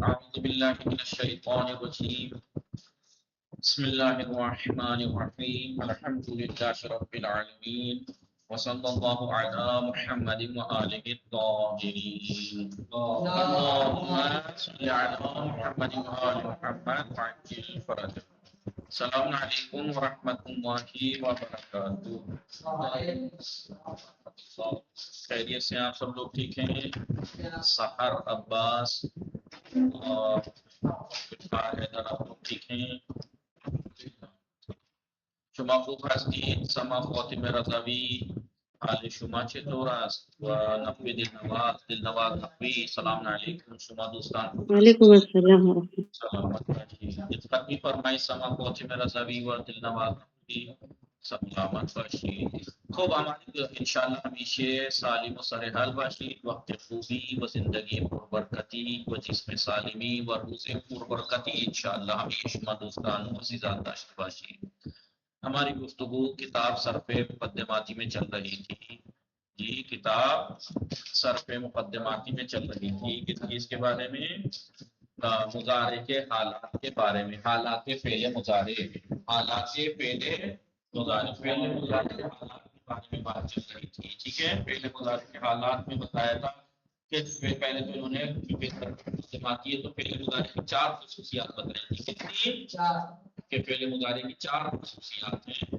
أعوذ بالله من الشيطان الرجيم بسم الله الرحمن الرحيم الحمد لله رب العالمين وصلى الله على محمد وآله الطاهرين اللهم صل على محمد وآل محمد وعجل فرجه السلام علیکم ورحمۃ اللہ وبرکاتہ۔ خیریت سے آپ سب لوگ ٹھیک ہیں؟ سحر، عباس اور حیدر آپ لوگ ٹھیک ہیں؟ شما خوب هستید؟ سما فاطمه رضوی، حال شما چطور است؟ و نقوی دلنواز نقوی، سلام علیکم شما دوستان. وعلیکم السلام ورحمۃ سلامت باشید. خدمت می‌فرمایید سما فاطمه رضوی و دلنواز نقوی، سلامت باشید. خوب آمدید انشاءالله همیشه سالم و سرحال باشید. وقت خوبی و زندگی پربرکتی و جسم سالمی و روز پربرکتی انشاءالله همیشه شما دوستان عزیزان داشته باشید. ہماری گفتگو کتاب صرف مقدماتی میں چل رہی تھی جی، کتاب صرف مقدماتی میں چل رہی تھی. کس چیز کے بارے میں؟ مضارع کے حالات کے بارے میں. حالات فعل مضارع، حالات فعل مضارع، فعل مضارع کے حالات کے بارے میں بات چل رہی تھی. ٹھیک ہے، فعل مضارع کے حالات میں بتایا تھا کہ پہلے تو انہوں نے مقدماتی ہے تو فعل مضارع کی 4 خصوصیات بتائی تھی. کتنی؟ 4 کہ فعل مضارع کی 4 خصوصیات ہیں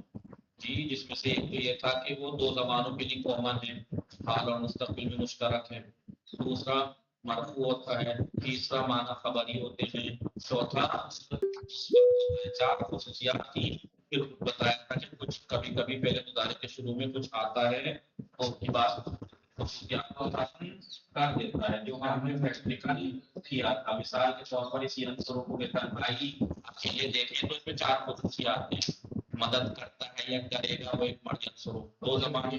جی، جس میں سے ایک تو یہ تھا کہ وہ 2 زبانوں کے لیے کامن ہے، حال اور مستقبل میں مشترک ہے. دوسرا مرفوع ہوتا ہے. تیسرا معنی خبری ہوتے ہیں. چوتھا 4 خصوصیات تھی. پھر بتایا تھا کہ کچھ کبھی کبھی فعل مضارع کے شروع میں کچھ آتا ہے اور اس کے بعد خصوصیات کو ختم کر دیتا ہے، جو ہم نے پریکٹیکل کیا تھا. مثال کے طور پر اسی عنصروں کو لے کر آئی اکیلے دیکھیں تو اس میں 4 خصوصیات ہیں. مدد کرتا ہے یا کرے گا، وہ ایک مرجع عنصر. 2 زبانیں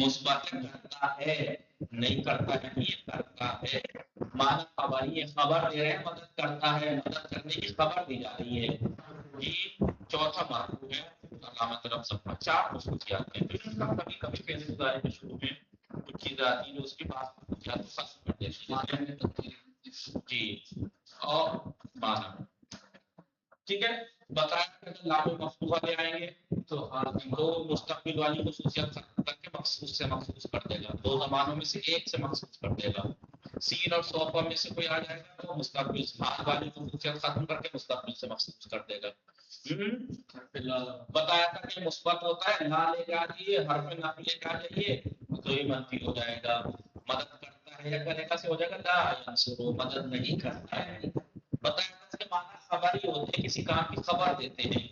مثبت کرتا ہے، نہیں کرتا ہے یہ کرتا ہے. معنی خبری ہے، خبر دے رہے ہیں، مدد کرتا ہے، مدد کرنے کی خبر دی جا رہی ہے جی. چوتھا مرفوع ہے، علامت رفع سب کا. 4 خصوصیات ہیں. پھر کبھی کبھی فعل مضارع کے شروع میں کچھ چیزیں آتی ہیں جو اس کے بعد خصوصیات کو ختم کر دیتی ہیں جی. اور معنی ٹھیک ہے. بتایا کہ اگر لام مفتوحہ لے آئیں گے تو مستقبل والی خصوصیت ختم کر کے مخصوص سے مخصوص کر دے گا. 2 زبانوں میں سے ایک سے مخصوص کر دے گا. سین اور صوفہ میں سے کوئی آ جائے گا تو مستقبل حال والی خصوصیت ختم کر کے مستقبل سے مخصوص کر دے گا. بتایا تھا کہ مثبت ہوتا ہے، لا لے کے آ جائیے، حرف نفی لے کے آ جائیے تو یہ منفی ہو جائے گا. مدد کرتا ہے یا کرے گا سے ہو جائے گا لا ینصر، مدد نہیں کرتا ہے. بتایا تھا کہ معنی خبری ہوتے ہیں، کسی کام کی خبر دیتے ہیں.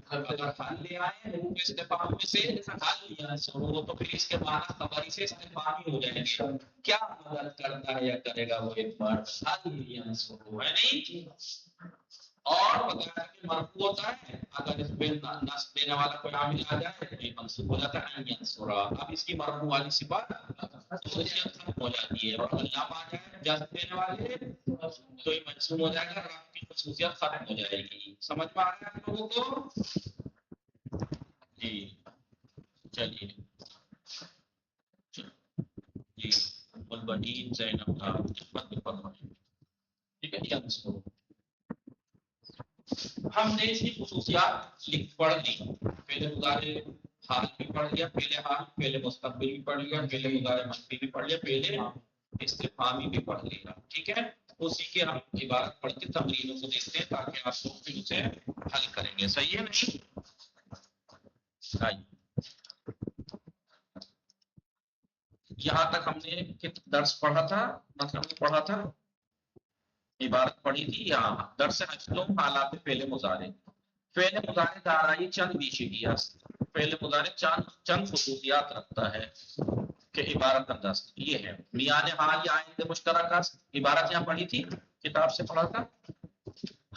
اگر حال لے آئے روح استفہام میں سے حال ینصر تو پھر اس کے معنی خبری سے استفہامی ہو جائیں گے. کیا مدد کرتا ہے یا کرے گا وہ ایک بار حال ینصر ہے نہیں. اور بتایا کہ مرفوع ہوتا ہے اگر اس پہ نصب دینے والا کوئی عامل آ جائے تو یہ منصوب ہو جاتا ہے ینصرا. اب اس کی مرفوع والی صفت خصوصیت ختم ہو جاتی ہے، اور لام آ جائے جذب دینے والے تو یہ منصوب ہو جائے گا، رفع کی خصوصیت ختم ہو جائے گی. سمجھ میں آ رہا ہے آپ لوگوں کو جی؟ چلیے جی. البنین زینب کا خدمت میں فرمائیں. ٹھیک ہے. ہم نے اس کی خصوصیات پڑھ لی. فعل مضارع حال بھی پڑھ لیا، فعل حال فعل مستقبل بھی پڑھ لیا، فعل مضارع منفی بھی پڑھ لیا، فعل استفہامی بھی پڑھ لیا. ٹھیک ہے. اسی کے ہم عبارت پڑھتے تمرینوں کو دیکھتے ہیں تاکہ آپ لوگ بھی اسے حل کریں گے. صحیح ہے نہیں؟ یہاں تک ہم نے درس پڑھا تھا، مطلب پڑھا تھا، عبارت پڑھی تھی. یہاں درس اجلوم حالات فعل مضارع. فعل مضارع دارای چند ویژگی است. فعل مضارع چند خصوصیات رکھتا ہے کہ عبارت انداز یہ ہے. میان حال یا آئندہ مشترک است. عبارت یہاں پڑھی تھی، کتاب سے پڑھا تھا.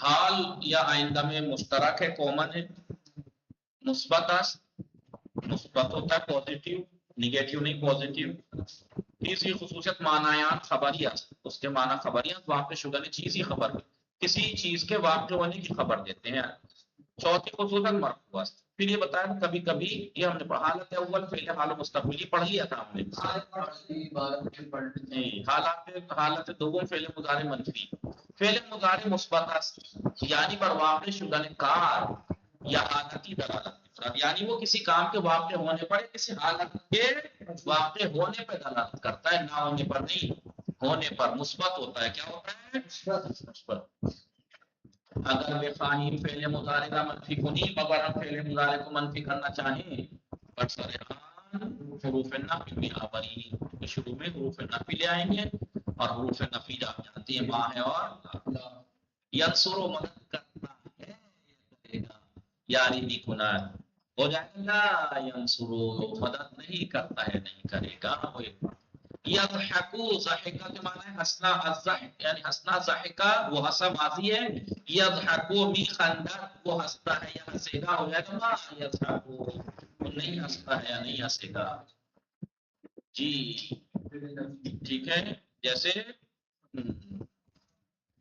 حال یا آئندہ میں مشترک ہے، کامن ہے. مثبت است، مثبت ہوتا ہے، پازیٹیو، نیگیٹو نہیں، پازیٹیو. تیسری خصوصیت معنیان خبریات، اس کے معنی خبریات واقع شدہ چیز ہی خبر، کسی چیز کے واقع ہونے کی خبر دیتے ہیں. چوتھی خصوصیت مرفوع است. پھر یہ بتایا کبھی کبھی یہ ہم نے حالت اول فعل حال مستقبلی پڑھ لیا تھا ہم نے. حالت دوم فعل مضارع منفی. فعل مضارع مثبت است یعنی بر واقع شدن کار یا حالتی دلالت می‌کند، یعنی وہ کسی کام کے واقع ہونے پر کسی حالت کے واقع ہونے پر دلالت کرتا ہے، نہ ہونے پر نہیں، ہونے پر مثبت ہوتا ہے. کیا ہوتا ہے؟ مثبت. اگر بخواہیم فعل مضارع کا منفی کنیم، اگر ہم فعل مضارع کو منفی کرنا چاہیں برسرحان حروف نفی میں آوری، تو شروع میں حروف نفی لے آئیں گے، اور حروف نفی آپ جانتے ہیں ماں ہے اور لا. ینصر و مدد کرنا ہے، یہ کرے گا یاری بھی کنار ہو جائے گا، ینصر مدد نہیں کرتا ہے، نہیں کرے گا. یضحکو ضحکا کے معنی ہے ہنسنا، الضحک یعنی ہنسنا، ضحکا وہ ہنسا ماضی ہے، یضحکو می خندق وہ ہنستا ہے یا ہنسے گا، ہو جائے گا ما یضحکو وہ نہیں ہنستا ہے یا نہیں ہنسے گا. جی ٹھیک ہے. جیسے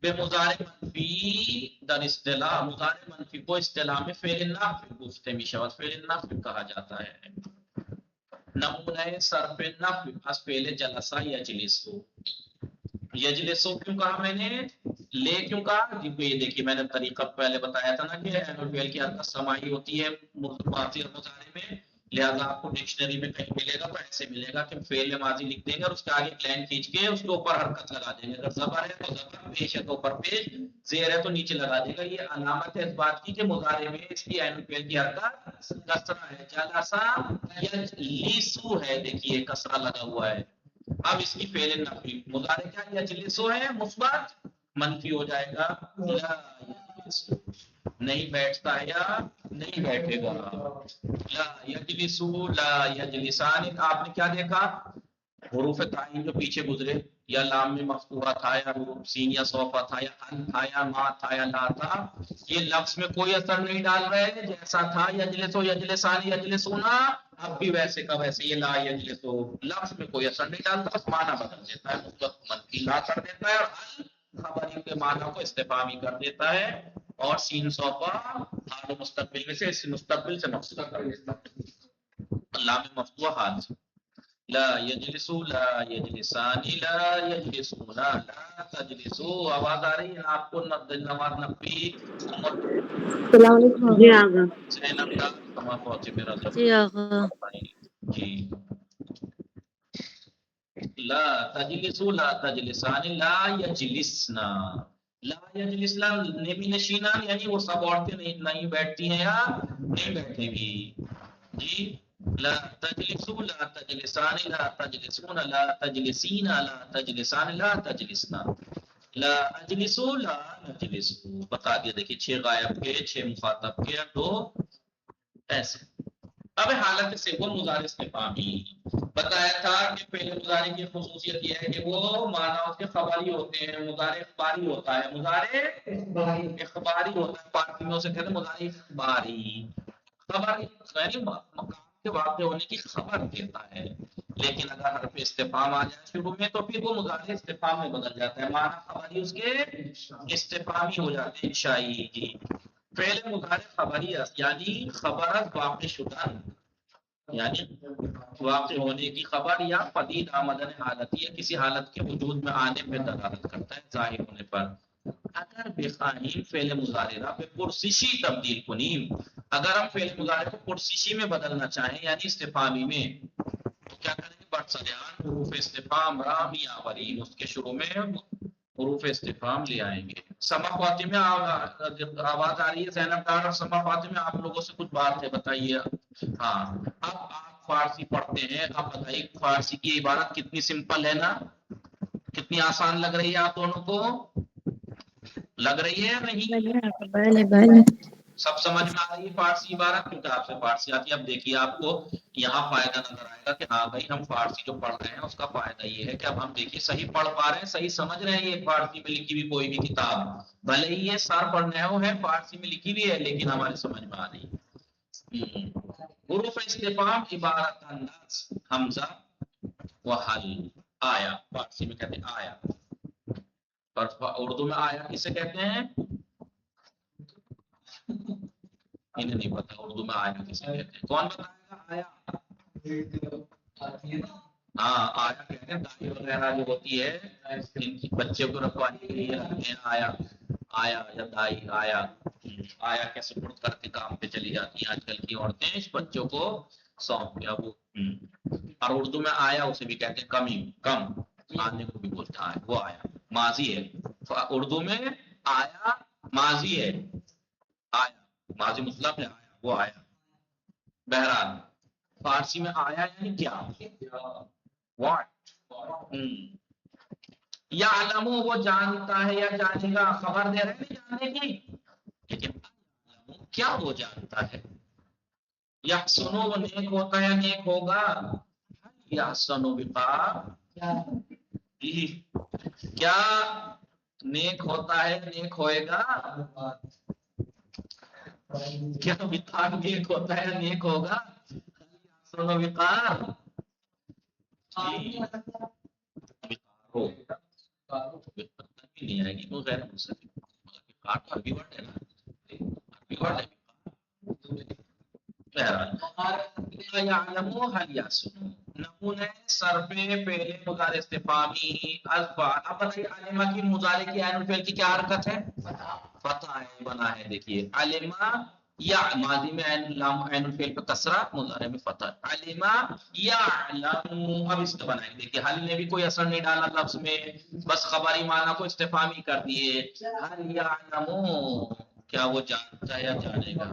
بے مضارع منفی در اصطلاح، مضارع منفی کو اصطلاح میں فعل نفی گفتے می شود، فعل نفی کہا جاتا ہے. نمونہ صرف نفی از فعل جلسہ یجلسو. یجلسو کیوں کہا میں نے، لے کیوں کہا؟ جی یہ دیکھیے میں نے طریقہ پہلے بتایا تھا نا کہ فعل کی حرکت سماعی ہوتی ہے ماضی اور مضارع میں، لہذا آپ کو ڈکشنری میں کہیں ملے گا تو ایسے ملے گا کہ فعل ماضی لکھ دیں گے اور اس کے آگے لائن کھینچ کے اس کے اوپر حرکت لگا دیں گے. اگر زبر ہے تو زبر، پیش ہے تو اوپر پیش، زیر ہے تو نیچے لگا دے گا. یہ علامت ہے اس بات کی کہ مضارع میں اس کی عین فعل کی حرکت کسرہ ہے. جلسہ یجلسو ہے، دیکھیے کسرہ لگا ہوا ہے. اب اس کی فعل نفی مضارع کیا یجلسو ہے، مثبت، منفی ہو جائے گا لا یجلسو، نہیں بیٹھتا ہے یا نہیں بیٹھے گا. لا یجلسو لا یجلسان. آپ نے کیا دیکھا؟ حروف تعین جو پیچھے گزرے، یا لام میں مفتوحہ تھا، یا سین یا صوفہ تھا، یا ان تھا، یا ما تھا، یا لا تھا، یہ لفظ میں کوئی اثر نہیں ڈال رہے ہیں. جیسا تھا یجلسو یجلسان یجلسونا، اب بھی ویسے کا ویسے یہ لا یجلسو لفظ میں کوئی اثر نہیں ڈالتا، بس معنی بدل دیتا ہے، مثبت منفی لا کر دیتا ہے، اور خبری کے معنی کو استفہامی کر دیتا ہے، اور سین صوفہ حال مستقبل میں سے اس مستقبل سے مقصود کر دیتا ہے. لام مفتوحہ حال سے. لا یجلسو لا یجلسان لا یجلسون لا تجلسو. آواز آ رہی ہے آپ کو؟ نواز نقوی السلام علیکم جی آقا. آگا. زینب ڈار سما پہنچے میرا جی آقا. جی. لا تجلسو لا تجلسان لا یجلسنا. لا یجلسنا نبی نشینان یعنی وہ سب عورتیں نہیں بیٹھتی ہیں یا نہیں بیٹھیں گی. جی لا تجلسو لا تجلسان لا تجلسون لا تجلسین لا تجلسان لا تجلسنا. لا اجلسو لا نجلسو بتا دیا. دیکھیے 6 غائب کے، 6 مخاطب کے، 2 ایسے. اب حالت سے وہ مضارع استفہامی بتایا تھا کہ پہلے مضارع کی خصوصیت یہ ہے کہ وہ معنی اس کے خبری ہوتے ہیں. مضارع اخباری ہوتا ہے، مضارع اخباری ہوتا ہے، فارسی میں اسے کہتے ہیں مضارع اخباری. خبر یعنی مقام کے واقع ہونے کی خبر دیتا ہے. لیکن اگر حرف استفہام آ جائے شروع میں تو پھر وہ مضارع استفہام میں بدل جاتا ہے، معنی خبری اس کے استفہامی ہو جاتے ہیں، انشائی. جی فعل مضارع خبری است یعنی خبر از واقع شدن، یعنی واقع ہونے کی خبر، یا پدید آمدن حالتی ہے، کسی حالت کے وجود میں آنے پہ دلالت کرتا ہے، ظاہر ہونے پر. اگر بخواہیم فعل مضارع پہ پرسشی تبدیل کنیم، اگر ہم فعل مضارع کو پرسشی میں بدلنا چاہیں یعنی استفہامی میں، تو کیا کریں گے؟ برسریان حروف استفہام رامی آورین، اس کے شروع میں حروف استفہام لے آئیں گے. سما فاطمہ آواز آ رہی ہے زینب ڈار اور سما فاطمہ؟ آپ لوگوں سے کچھ بات ہے بتائیے. ہاں اب آپ فارسی پڑھتے ہیں، اب بتائیے فارسی کی عبارت کتنی سمپل ہے نا، کتنی آسان لگ رہی ہے آپ دونوں کو؟ لگ رہی ہے نہیں؟ سب سمجھ میں آ رہی ہے فارسی عبارت؟ کیونکہ آپ سے فارسی آتی ہے. اب دیکھیے آپ کو یہاں فائدہ نظر آئے گا کہ ہاں بھائی ہم فارسی جو پڑھ رہے ہیں اس کا فائدہ یہ ہے کہ اب ہم دیکھیے صحیح پڑھ پا رہے ہیں، صحیح سمجھ رہے ہیں. یہ فارسی میں لکھی ہوئی کوئی بھی کتاب بھلے ہی یہ سر پڑھنے ہو ہے فارسی میں لکھی ہوئی ہے، لیکن ہمارے سمجھ میں آ رہی ہے. حروف استفہام عبارت انداز حمزہ و حل. آیا فارسی میں کہتے ہیں آیا، اور اردو میں آیا کسے کہتے ہیں؟ انہیں نہیں پتا اردو میں آیا کسے کہتے ہیں. کون بتائے گا؟ آیا ہاں آیا کہتے ہیں دائی وغیرہ جو ہوتی ہے ان کی بچے کو رکھوانے کے لیے رکھتے ہیں آیا آیا یا دائی آیا آیا کے سپرد کر کے کام پہ چلی جاتی ہیں آج کل کی عورتیں اس بچوں کو سونپ دیا وہ اور اردو میں آیا اسے بھی کہتے ہیں کمی کم آنے کو بھی بولتا ہے وہ آیا ماضی ہے اردو میں آیا ماضی ہے آیا ماضی مطلب ہے آیا وہ آیا بہرحال فارسی میں آیا یعنی کیا واٹ یا علمو وہ جانتا ہے یا جانے گا خبر دے رہے ہیں جاننے کی لیکن کیا وہ جانتا ہے یا سنو وہ نیک ہوتا ہے نیک ہوگا یا سنو وقار کیا نیک ہوتا ہے نیک ہوئے گا کیا وقار نیک ہوتا ہے نیک ہوگا سنو وقار نہیں آئے گی وہ غیر منصف وقار تو عربی ورڈ ہے نا عربی ورڈ ہے نمونہ صرف پہلے مضارع استفہامی الفاظ اب بتائیے علمہ کی مضارع کی عین الفعل کی کیا حرکت ہے فتح ہے بنا ہے دیکھیے علمہ یا ماضی میں عین الفعل پہ کسرہ مضارع میں فتح علمہ یعلم اب اس کا بنائیں دیکھیے حل نے بھی کوئی اثر نہیں ڈالا لفظ میں بس خبری معنی کو استفہامی کر دیے حل یعلم کیا وہ جانتا ہے یا جانے گا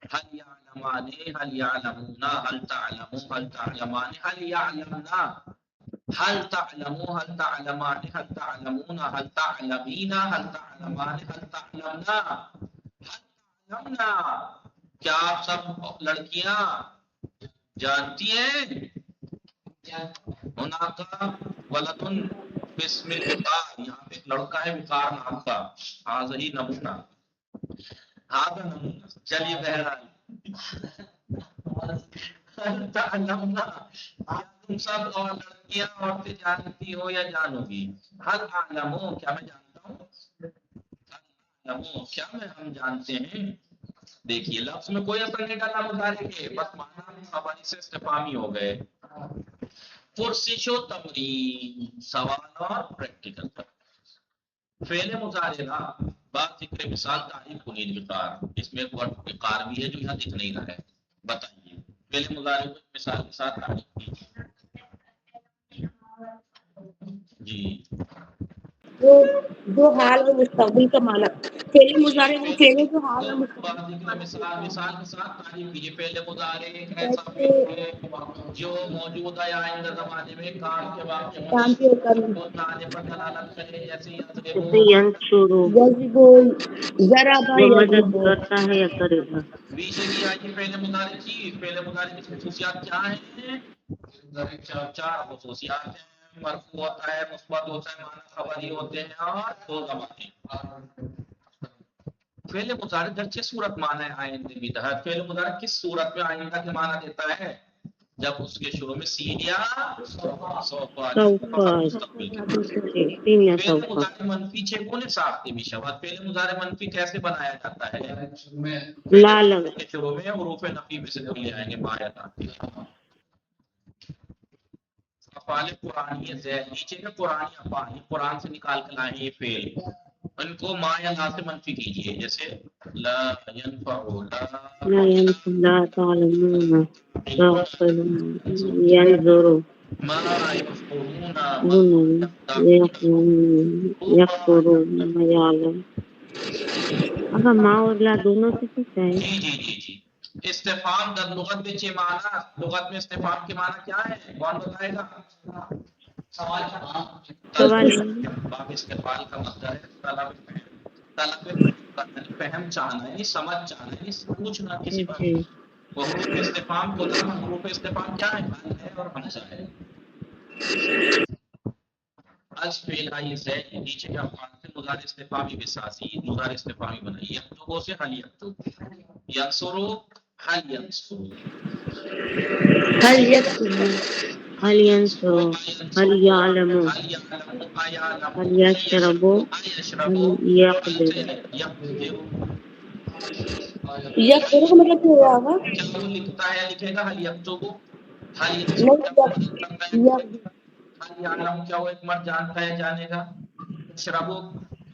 هل يعلمان هل يعلمون هل تعلمون هل تعلمان هل يعلمنا هل تعلمون هل تعلمان هل تعلمون هل تعلمين هل تعلمان هل تعلمنا هل تعلمنا کیا آپ سب لڑکیاں جانتی ہیں هناك ولد باسم الوقار یہاں پہ ایک لڑکا ہے وقار نام کا حاضری نمونہ چلیے بہرحال تم سب اور لڑکیاں عورتیں جانتی ہو یا جانو گی حل اعلمو کیا میں جانتا ہوں کیا میں ہم جانتے ہیں دیکھیے لفظ میں کوئی اثر نہیں ڈالا مضارع کے بس معنی خبری سے استفہامی ہو گئے پرسش و تمرین سوال اور پریکٹیکل فعل مضارع بات ذکر مثال تعریف کنید وقار اس میں ایک ورڈ وقار بھی ہے جو یہاں دکھ نہیں رہا ہے بتائیے فعل مضارع کو مثال کے ساتھ تعریف کیجیے جی جو حال و مستقبل کا معنی فعل مضارع وہ فعل جو حال و بات ذکر مثال کے ساتھ تعریف کیجیے فعل مضارع ایک ایسا جیسے فعل ہے جو موجودہ یا آئندہ زمانے میں کام کے واقع کام کے کرنے ہونے آنے پر دلالت کرے جیسے جیسے ینشرو یذبول ضربہ وہ مدد یضرب کرتا ہے یا کرے گا ویسے کی آئیے فعل مضارع کی فعل مضارع کی خصوصیات کیا ہیں چار خصوصیات ہیں مرفوع ہوتا ہے مثبت ہوتا ہے معنی خبری ہوتے ہیں اور دو زمانے فعل مضارع گرچہ صورت معنی آئندہ بھی تھا فعل مضارع کس صورت میں آئندہ کے معنی دیتا ہے جب اس کے شروع میں سین یا سوف مستقبل کے تین یا فعل سوف مضارع منفی چکونے ساختی میشود فعل مضارع منفی کیسے بنایا جاتا ہے لا لگا کے شروع میں حروف نفی میں سے لے آئیں گے مایت آتی ہے افعال قرآنی زید نیچے کے قرآنی افعال قرآن سے نکال کر لائیں یہ فعل ان کو ما یا لا سے منفی کیجئے جیسے لا ينفع لا ينفع لا تعلمون تعقلون ينظروا ما يفقهون يكفرون ما يعلم اب ماں اور لا دونوں سے کچھ ہے جی استفہام در لغت میں چھ معنی لغت میں استفہام کے معنی کیا ہے کون بتائے گا سوال باب استفال کا مطلب ہے طلب فہم چاہنا ہے سمجھ چاہنا ہے پوچھنا کسی بات وہ حروف استفہام کو حروف استفہام کیا ہے اور حمزہ ہے از فعل ہے سے نیچے کا افعال سے مضارع استفہامی کے ساتھ ہی مضارع استفہامی بنائی یکتبو سے حل یکتب ینصرو حل ینصرو هل يكتب هل ينصر هل يعلم هل يشرب هل يقدر يقدر کا مطلب کیا ہوگا کیا وہ لکھتا ہے لکھے گا حل یکتب حل نہیں حل یعلم کیا وہ ایک مرد جانتا ہے جانے گا؟ شرابو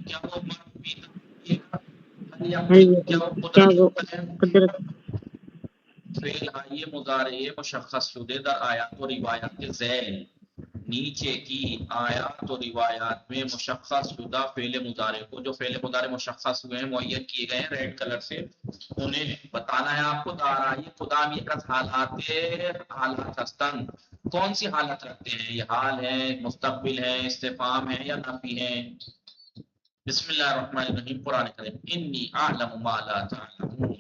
کیا وہ مرد پیتا پیے گا؟ حل یقین کیا وہ کیا قدرت وہ رکھتا ہے؟ قدرت فعل آئیے مضارع مشخص شدہ در آیات و روایات کے ذیل، نیچے کی آیات و روایات میں مشخص شدہ فعل مضارع کو، جو فعل مضارع مشخص ہوئے ہیں معین کیے گئے ہیں ریڈ کلر سے، انہیں بتانا ہے آپ کو۔ دارائی خدا یہ کس حالات ہستن، کون سی حالت رکھتے ہیں؟ یہ حال ہے، مستقبل ہے، استفہام ہے یا نفی ہے؟ بسم اللہ الرحمن الرحیم، قرآن کریم انی اعلم ما لا تعلمون،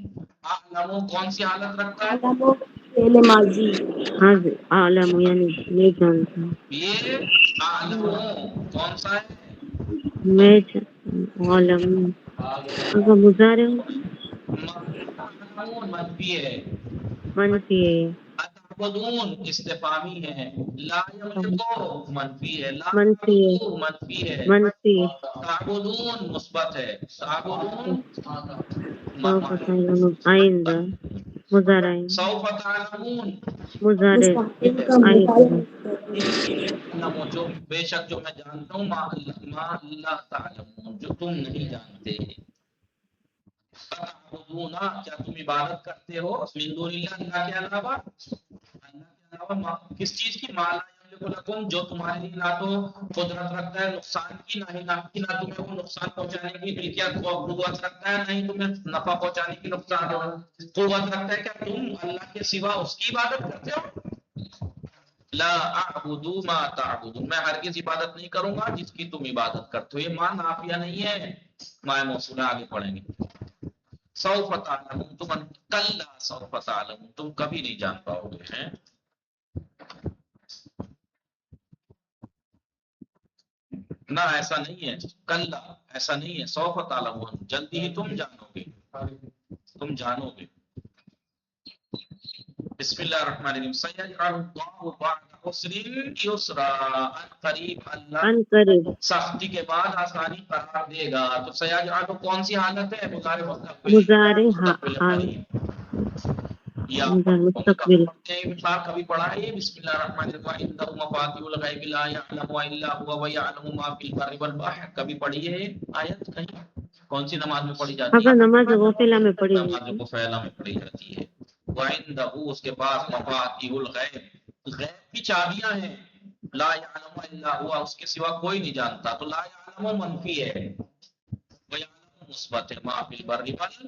اعلم کون سی حالت رکھتا ہے؟ عالم و فعل ماضی ہاں عالم یعنی میں جانتا ہوں، یہ اعلم کون سا ہے؟ میں عالم اگر مضارع ہو تعلمون منفی ہے، منفی ہے، اتعبدون استفامی ہے، لا یملکو منفی ہے، لا منفی ہے، تعبدو منفی ہے، منفی تعبدون مثبت ہے، تعبدون سوف تعلمون آئندہ مضارع سوف تعلمون مضارع مستقبل کا آئندہ علم جو بے شک جو میں جانتا ہوں، ما اللہ تعلمون جو تم نہیں جانتے۔ تعبدون کیا تم عبادت کرتے ہو من دون اللہ اللہ کے علاوہ؟ اللہ کے علاوہ کس چیز کی؟ ما لا یملک لکم جو تمہارے لیے نہ تو قدرت رکھتا ہے نقصان کی، نہ ہی نفع کی، نہ تمہیں وہ نقصان پہنچانے کی ملکیت قوت رکھتا ہے، نہ ہی تمہیں نفع پہنچانے کی نقصان قوت رکھتا ہے۔ کیا تم اللہ کے سوا اس کی عبادت کرتے ہو؟ لا اعبد ما تعبدون، میں ہرگز عبادت نہیں کروں گا جس کی تم عبادت کرتے ہو۔ یہ ماں نافیہ نہیں ہے، ماں موصولہ آگے پڑھیں گے۔ سوف تعلمون تم کلا سوف تعلمون تم کبھی نہیں جان پاؤ گے ہیں۔ نہ ایسا نہیں ہے، کلا ایسا نہیں ہے، سوف تعلمون جلدی ہی تم جانو گے، تم جانو گے۔ بسم اللہ الرحمن الرحیم سیجعل اللہ بعد عسر یسرا، قریب اللہ ان قریب سختی کے بعد آسانی قرار دے گا۔ تو سیجعل کون سی حالت ہے؟ مضارع مستقبل مضارع مستقبل حال قریب یا مستقبل پڑھتے ہیں مثال کبھی پڑھا ہے۔ بسم اللہ الرحمن الرحیم عنده مفاتیح الغیب لا یعلمها الا هو ویعلم ما فی البر والبحر، کبھی پڑھی ہے آیت کہیں؟ کون سی نماز میں پڑھی جاتی اگر ہے؟ نماز غافلہ میں پڑھی نماز جاتی کو فعلا میں پڑھی جاتی ہے۔ وعنده اس کے پاس مفاتیح الغیب، غیب کی چابیاں ہیں، لا یعلم الا هو اس کے سوا کوئی نہیں جانتا، تو لا یعلم منفی ہے، ویعلم مثبت ہے، ما فی البر والبحر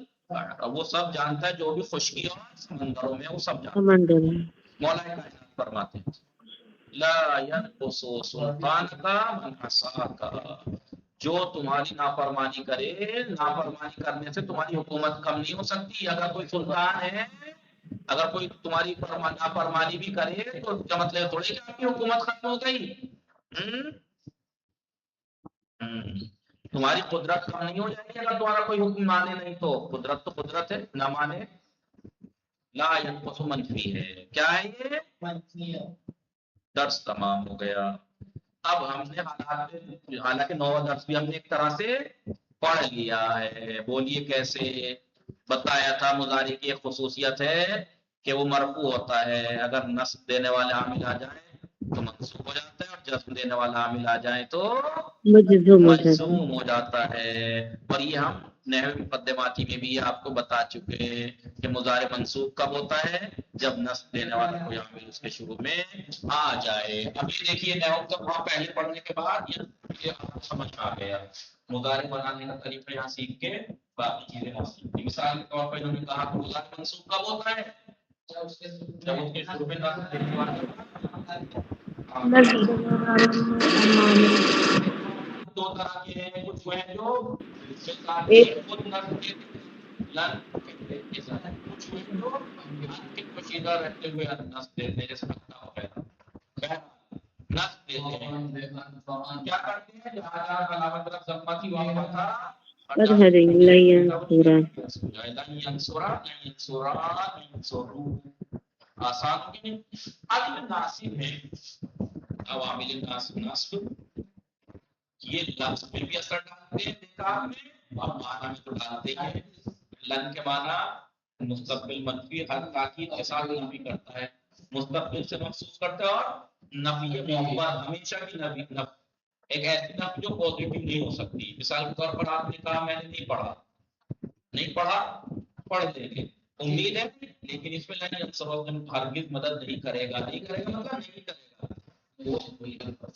وہ سب جانتا ہے جو بھی خشکی اور سمندروں میں وہ سب جانتا ہے۔ سمندر میں مولا کائنات فرماتے ہیں لا ينقص سلطان کا من عصاک، جو تمہاری نافرمانی کرے، نافرمانی کرنے سے تمہاری حکومت کم نہیں ہو سکتی۔ اگر کوئی سلطان ہے، اگر کوئی تمہاری نافرمانی بھی کرے تو کیا مطلب تھوڑی کہ آپ کی حکومت ختم ہو گئی؟ تمہاری قدرت کم نہیں ہو جائے گی اگر تمہارا کوئی حکم مانے نہیں تو۔ قدرت تو قدرت ہے، نہ مانے لا ينقص منفی ہے، کیا ہے یہ؟ منفی ہے۔ درس تمام ہو گیا۔ اب ہم نے حالانکہ 9واں درس بھی ہم نے ایک طرح سے پڑھ لیا ہے، بولیے کیسے؟ بتایا تھا مضارع کی ایک خصوصیت ہے کہ وہ مرفوع ہوتا ہے، اگر نصب دینے والے عامل آ جائیں تو منصوب ہو جاتا ہے، اور جزم دینے والا عامل آ جائیں تو مجزوم ہو جاتا ہے۔ مجزوم ہو جاتا ہے۔ اور یہ ہم نحو مقدماتی میں بھی آپ کو بتا چکے ہیں کہ مضارع منصوب کب ہوتا ہے؟ جب نصب دینے والا کوئی عامل اس کے شروع میں آ جائے۔ اب یہ دیکھیے نحو کا وہاں پہلے پڑھنے کے بعد یہ آپ کو سمجھ آ گیا، مضارع بنانے کا طریقہ یہاں سیکھ کے باقی چیزیں وہاں سیکھ۔ مثال کے طور پر انہوں نے کہا کہ مضارع منصوب کب ہوتا ہے؟ جب اس کے شروع میں نصب دینے والا دو طرح کے ہیں، کچھ وہ ہیں جو خود نصب کے لن کچھ وہ ہیں جو کے پوشیدہ رہتے ہوئے نصب دیتے ہیں، جیسے پتہ وغیرہ نصب دیتے ہیں۔ کیا کرتے ہیں؟ جہاں علامت رفع ضمہ تھی وہاں پر تھا آسان ہو گئی۔ اب ناصب ہے، عوامل ناصب یہ لفظ پہ بھی اثر ڈالتے ہیں نکاح میں اور معنی میں تو ڈالتے ہیں۔ لن کے معنی مستقبل منفی ہر تاکید کے ساتھ نفی کرتا ہے، مستقبل سے محسوس کرتا ہے، اور نفی محبت ہمیشہ کی نفی ایک ایسی نفی جو پازیٹیو نہیں ہو سکتی. مثال کے طور پر آپ نے کہا میں نے نہیں پڑھا پڑھ لیں گے، امید ہے لیکن اس میں نہیں ہرگز مدد نہیں کرے گا مطلب نہیں کرے گا.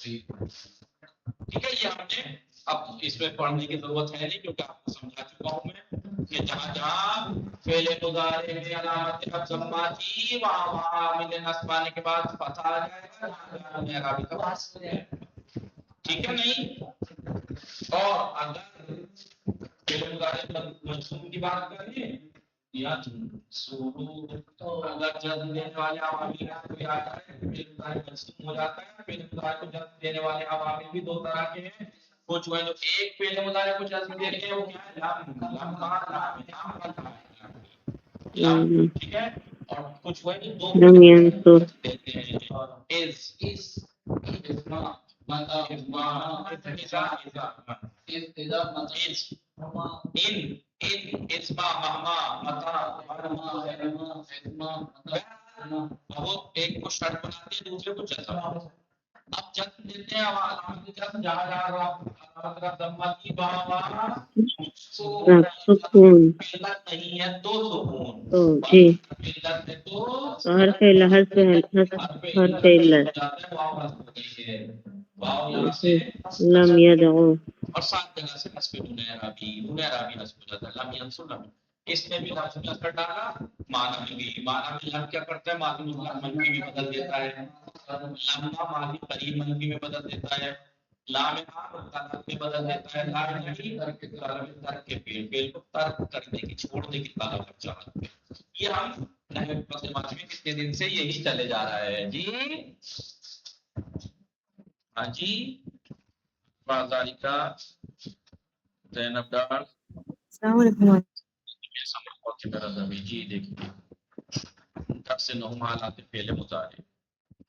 ٹھیک ہے، یہ ہم نے اب اس میں پڑھنے کی ضرورت ہے نہیں کیونکہ آپ کو سمجھا چکا ہوں میں کہ جہاں جہاں فعل مضارع میں علامت ضمہ تھی وہاں عامل نصب آنے کے بعد فتح آ جائے گا، جہاں جہاں اعرابی کا واسطہ ہے. ٹھیک ہے نہیں؟ اور اگر فعل مضارع مجزوم کی بات کریں یا شروع تو اگر جزم دینے والے عوامل کو یاد ہے فعل مضارع مجزوم ہو جاتا ہے. فعل مضارع کو جزم دینے والے عوامل بھی دو طرح کے ہیں. کچھ وہ جو ایک فعل مضارع کو جزم دیتے ہیں وہ کیا ہے لم. ٹھیک ہے، اور کچھ وہ دو لم ينصر دیتے ہیں از ایک کو شرط بناتے ہیں دوسرے کو جزم. اب جزم دیتے ہیں علامت جزم جہاں جہاں ضمہ کی سکون علت نہیں ہے تو سکون تو جی علت ہے تو ہر فعل حرف علت لم يدعو اور 7 جگہ سے نصب نون اعرابی نصب ہو جاتا ہے. لم ينصر لم اس نے بھی لفظ میں اثر ڈالا، معنی میں لم کیا کرتا ہے ماضی مطلق منفی میں بدل دیتا ہے. لما ماضی قریب منفی میں بدل دیتا ہے. لام طلب میں بدل دیتا ہے. لا نہیں ترک کے فعل کو ترک کرنے کی چھوڑنے کی طلب چاہتے ہیں. یہ ہم نحو فصل ماضی میں کتنے دن سے یہی چلے جا رہا ہے جی. ہاں جی کا زینب ڈار السلام علیکم. جی دیکھیے تب سے 9 حالات فعل مضارع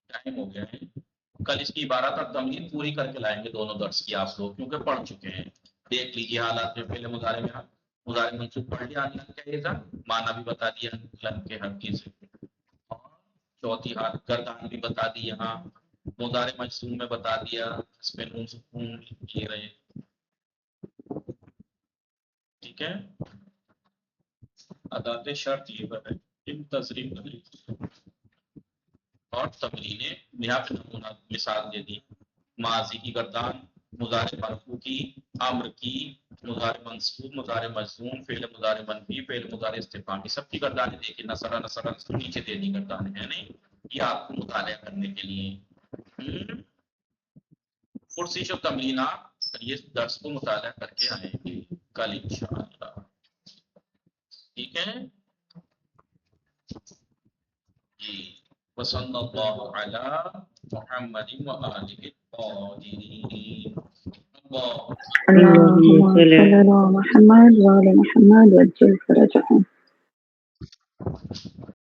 ٹائم ہو گیا ہے. کل اس کی عبارت اور تمرین پوری کر کے لائیں گے دونوں درس کی آپ لوگ کیونکہ پڑھ چکے ہیں. دیکھ لیجیے حالات میں فعل مضارع میں مضارع منصوب پڑھ لیا معنی بھی بتا دیا لم کے حقی سے. اور چوتھی حالت گردان بھی بتا دی، یہاں مضارع مجزوم میں بتا دیا اس میں نون سکون یہ رہے. ٹھیک ہے، ادات شرط یہ ہے ان تذریب اور تمرینیں نہایت نمونہ مثال دے دی. ماضی کی گردان، مضارع مرفوع کی، امر کی، مضارع منصوب، مضارع مجزوم، فعل مضارع منفی، فعل مضارع استفہامی، سب کی گردانیں دیکھیں. نصرہ نیچے دے دی گردانیں ہے نہیں، یہ آپ کو مطالعہ کرنے کے لیے. پرسش و تمرینات یہ درس کو مطالعہ کر کے آئیں گے کل انشاءاللہ. ٹھیک ہے جی. وصلی اللہ علی محمد وآلہ الطاہرین. اللهم صل على محمد وعلى محمد وعجل فرجهم.